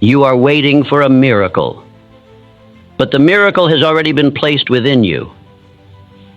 You are waiting for a miracle. But the miracle has already been placed within you.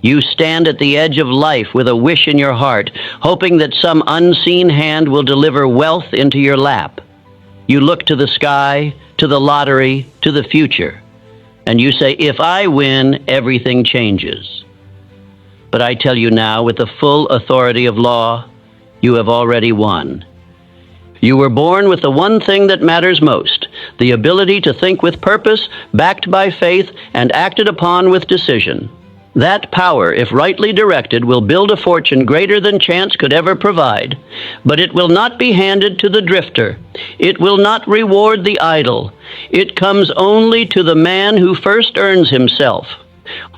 You stand at the edge of life with a wish in your heart, hoping that some unseen hand will deliver wealth into your lap. You look to the sky, to the lottery, to the future, and you say, if I win, everything changes. But I tell you now, with the full authority of law, you have already won. You were born with the one thing that matters most, the ability to think with purpose, backed by faith, and acted upon with decision. That power, if rightly directed, will build a fortune greater than chance could ever provide. But it will not be handed to the drifter. It will not reward the idle. It comes only to the man who first earns himself.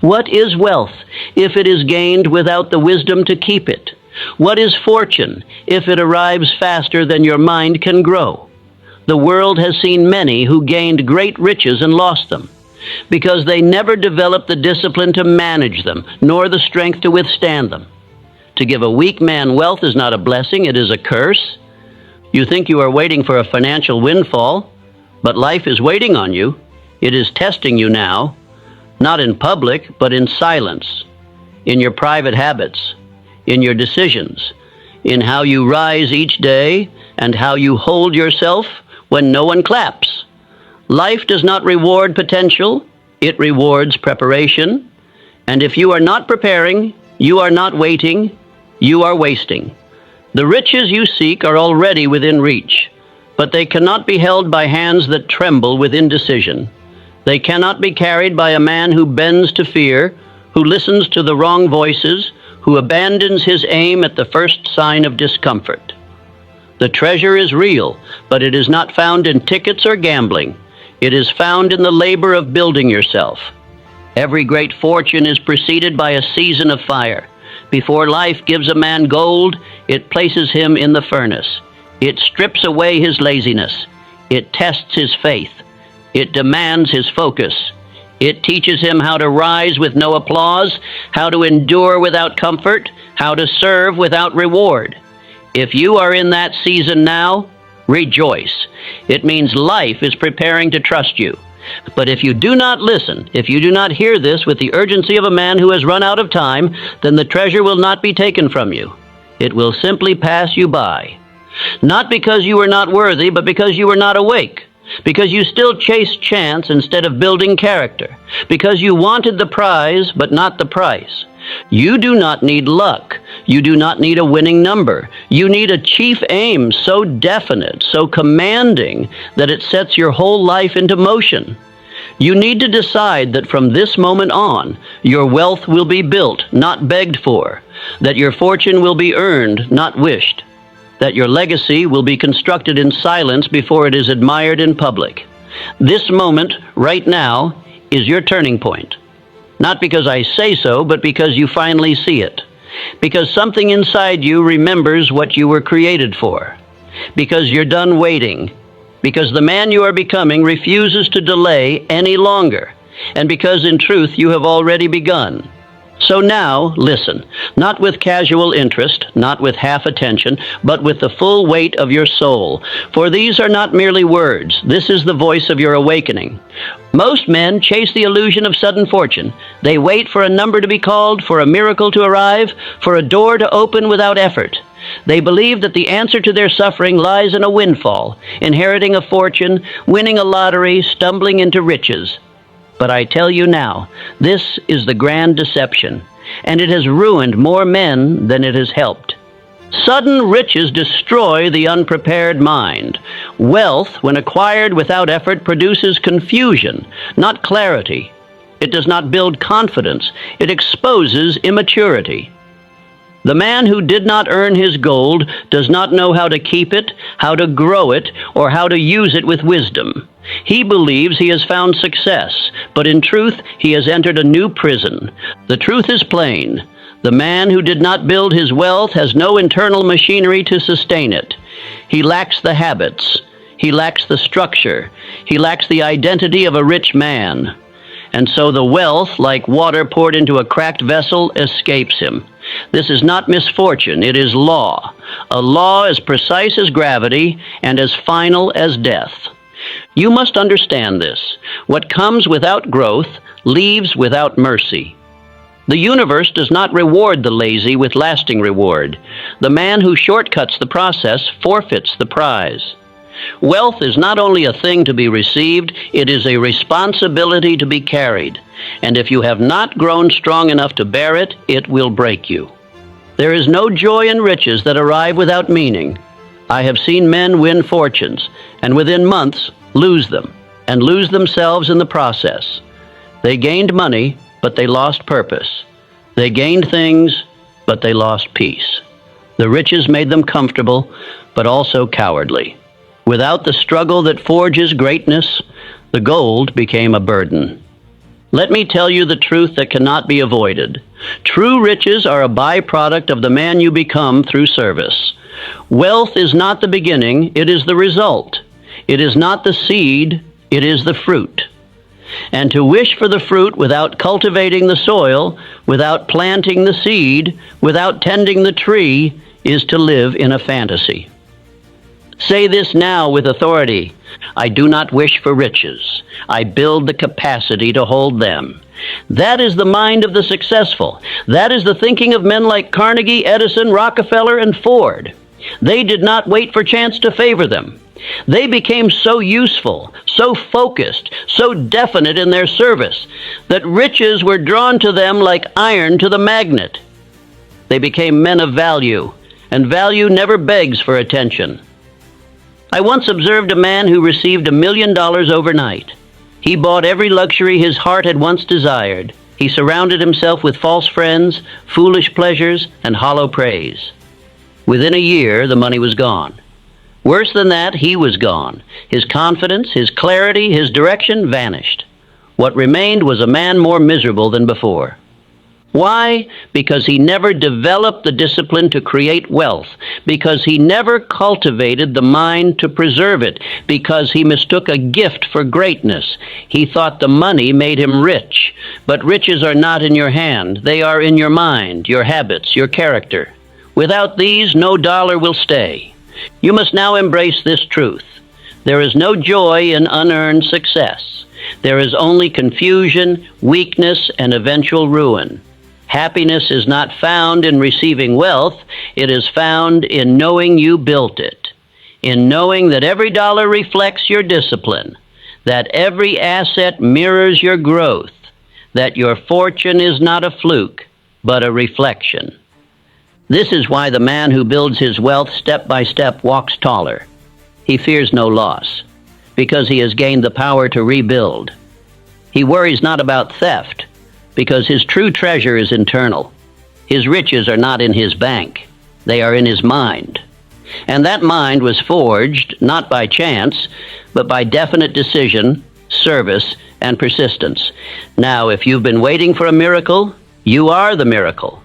What is wealth if it is gained without the wisdom to keep it? What is fortune if it arrives faster than your mind can grow? The world has seen many who gained great riches and lost them, because they never developed the discipline to manage them, nor the strength to withstand them. To give a weak man wealth is not a blessing, it is a curse. You think you are waiting for a financial windfall, but life is waiting on you. It is testing you now, not in public, but in silence, in your private habits, in your decisions, in how you rise each day and how you hold yourself when no one claps. Life does not reward potential, it rewards preparation. And if you are not preparing, you are not waiting, you are wasting. The riches you seek are already within reach, but they cannot be held by hands that tremble with indecision. They cannot be carried by a man who bends to fear, who listens to the wrong voices, who abandons his aim at the first sign of discomfort. The treasure is real, but it is not found in tickets or gambling. It is found in the labor of building yourself. Every great fortune is preceded by a season of fire. Before life gives a man gold, it places him in the furnace. It strips away his laziness. It tests his faith. It demands his focus. It teaches him how to rise with no applause, how to endure without comfort, how to serve without reward. If you are in that season now, rejoice. It means life is preparing to trust you. But if you do not listen, if you do not hear this with the urgency of a man who has run out of time, then the treasure will not be taken from you. It will simply pass you by. Not because you were not worthy, but because you were not awake. Because you still chased chance instead of building character. Because you wanted the prize, but not the price. You do not need luck. You do not need a winning number. You need a chief aim so definite, so commanding, that it sets your whole life into motion. You need to decide that from this moment on, your wealth will be built, not begged for. That your fortune will be earned, not wished. That your legacy will be constructed in silence before it is admired in public. This moment, right now, is your turning point. Not because I say so, but because you finally see it. Because something inside you remembers what you were created for. Because you're done waiting. Because the man you are becoming refuses to delay any longer. And because in truth you have already begun. So now, listen, not with casual interest, not with half attention, but with the full weight of your soul. For these are not merely words. This is the voice of your awakening. Most men chase the illusion of sudden fortune. They wait for a number to be called, for a miracle to arrive, for a door to open without effort. They believe that the answer to their suffering lies in a windfall, inheriting a fortune, winning a lottery, stumbling into riches. But I tell you now, this is the grand deception, and it has ruined more men than it has helped. Sudden riches destroy the unprepared mind. Wealth, when acquired without effort, produces confusion, not clarity. It does not build confidence. It exposes immaturity. The man who did not earn his gold does not know how to keep it, how to grow it, or how to use it with wisdom. He believes he has found success, but in truth he has entered a new prison. The truth is plain. The man who did not build his wealth has no internal machinery to sustain it. He lacks the habits. He lacks the structure. He lacks the identity of a rich man. And so the wealth, like water poured into a cracked vessel, escapes him. This is not misfortune, it is law. A law as precise as gravity and as final as death. You must understand this. What comes without growth leaves without mercy. The universe does not reward the lazy with lasting reward. The man who shortcuts the process forfeits the prize. Wealth is not only a thing to be received, it is a responsibility to be carried. And if you have not grown strong enough to bear it, it will break you. There is no joy in riches that arrive without meaning. I have seen men win fortunes, and within months lose them, and lose themselves in the process. They gained money, but they lost purpose. They gained things, but they lost peace. The riches made them comfortable, but also cowardly. Without the struggle that forges greatness, the gold became a burden. Let me tell you the truth that cannot be avoided. True riches are a byproduct of the man you become through service. Wealth is not the beginning, it is the result. It is not the seed, it is the fruit. And to wish for the fruit without cultivating the soil, without planting the seed, without tending the tree, is to live in a fantasy. Say this now with authority. I do not wish for riches. I build the capacity to hold them. That is the mind of the successful. That is the thinking of men like Carnegie, Edison, Rockefeller, and Ford. They did not wait for chance to favor them. They became so useful, so focused, so definite in their service, that riches were drawn to them like iron to the magnet. They became men of value, and value never begs for attention. I once observed a man who received $1 million overnight. He bought every luxury his heart had once desired. He surrounded himself with false friends, foolish pleasures, and hollow praise. Within a year, the money was gone. Worse than that, he was gone. His confidence, his clarity, his direction vanished. What remained was a man more miserable than before. Why? Because he never developed the discipline to create wealth, because he never cultivated the mind to preserve it, because he mistook a gift for greatness. He thought the money made him rich, but riches are not in your hand. They are in your mind, your habits, your character. Without these, no dollar will stay. You must now embrace this truth. There is no joy in unearned success. There is only confusion, weakness, and eventual ruin. Happiness is not found in receiving wealth. It is found in knowing you built it, in knowing that every dollar reflects your discipline, that every asset mirrors your growth, that your fortune is not a fluke, but a reflection. This is why the man who builds his wealth step by step walks taller. He fears no loss, because he has gained the power to rebuild. He worries not about theft, because his true treasure is internal. His riches are not in his bank. They are in his mind. And that mind was forged not by chance, but by definite decision, service, and persistence. Now, if you've been waiting for a miracle, you are the miracle.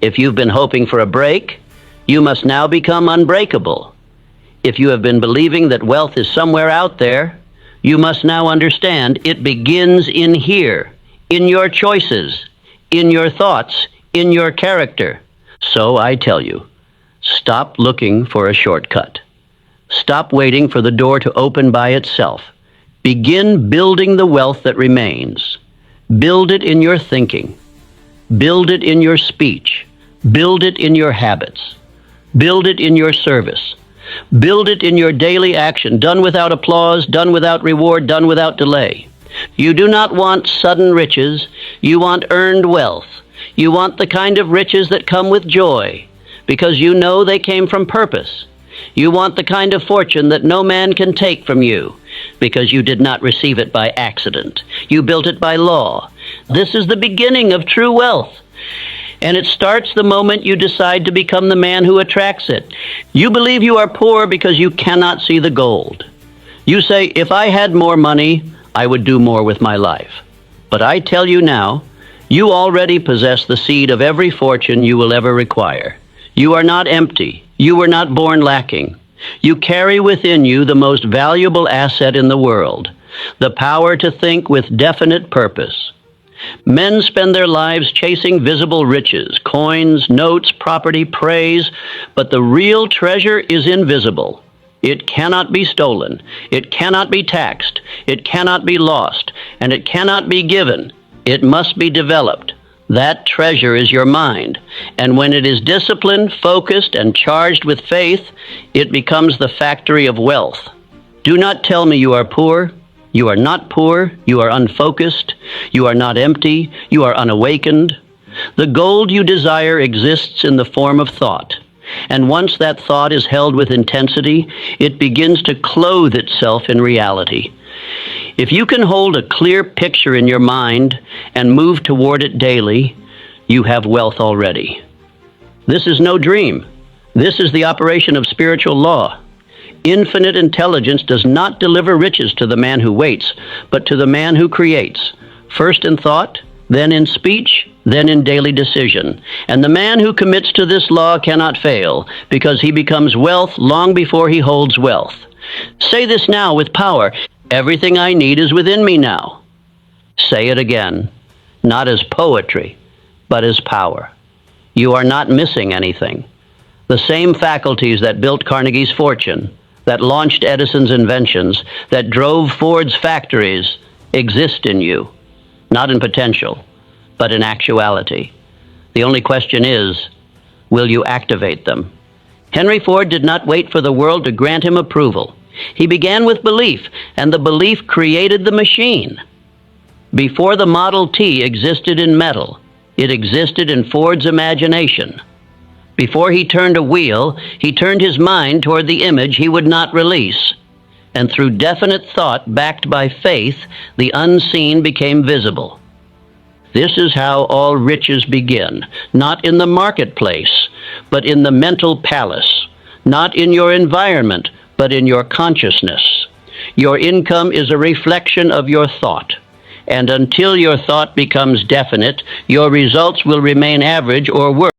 If you've been hoping for a break, you must now become unbreakable. If you have been believing that wealth is somewhere out there, you must now understand it begins in here, in your choices, in your thoughts, in your character. So I tell you, stop looking for a shortcut. Stop waiting for the door to open by itself. Begin building the wealth that remains. Build it in your thinking. Build it in your speech. Build it in your habits. Build it in your service. Build it in your daily action, done without applause, done without reward, done without delay. You do not want sudden riches. You want earned wealth. You want the kind of riches that come with joy, because you know they came from purpose. You want the kind of fortune that no man can take from you, because you did not receive it by accident. You built it by law. This is the beginning of true wealth. And it starts the moment you decide to become the man who attracts it. You believe you are poor because you cannot see the gold. You say, if I had more money, I would do more with my life. But I tell you now, you already possess the seed of every fortune you will ever require. You are not empty. You were not born lacking. You carry within you the most valuable asset in the world, the power to think with definite purpose. Men spend their lives chasing visible riches, coins, notes, property, praise, but the real treasure is invisible. It cannot be stolen. It cannot be taxed. It cannot be lost. And it cannot be given. It must be developed. That treasure is your mind. And when it is disciplined, focused, and charged with faith, it becomes the factory of wealth. Do not tell me you are poor. You are not poor. You are unfocused. You are not empty. You are unawakened. The gold you desire exists in the form of thought. And once that thought is held with intensity, it begins to clothe itself in reality. If you can hold a clear picture in your mind and move toward it daily, you have wealth already. This is no dream. This is the operation of spiritual law. Infinite intelligence does not deliver riches to the man who waits, but to the man who creates, first in thought, then in speech, then in daily decision. And the man who commits to this law cannot fail, because he becomes wealth long before he holds wealth. Say this now with power. Everything I need is within me now. Say it again, not as poetry, but as power. You are not missing anything. The same faculties that built Carnegie's fortune, that launched Edison's inventions, that drove Ford's factories, exist in you. Not in potential, but in actuality. The only question is, will you activate them? Henry Ford did not wait for the world to grant him approval. He began with belief, and the belief created the machine. Before the Model T existed in metal, it existed in Ford's imagination. Before he turned a wheel, he turned his mind toward the image he would not release. And through definite thought backed by faith, the unseen became visible. This is how all riches begin, not in the marketplace, but in the mental palace, not in your environment, but in your consciousness. Your income is a reflection of your thought, and until your thought becomes definite, your results will remain average or worse.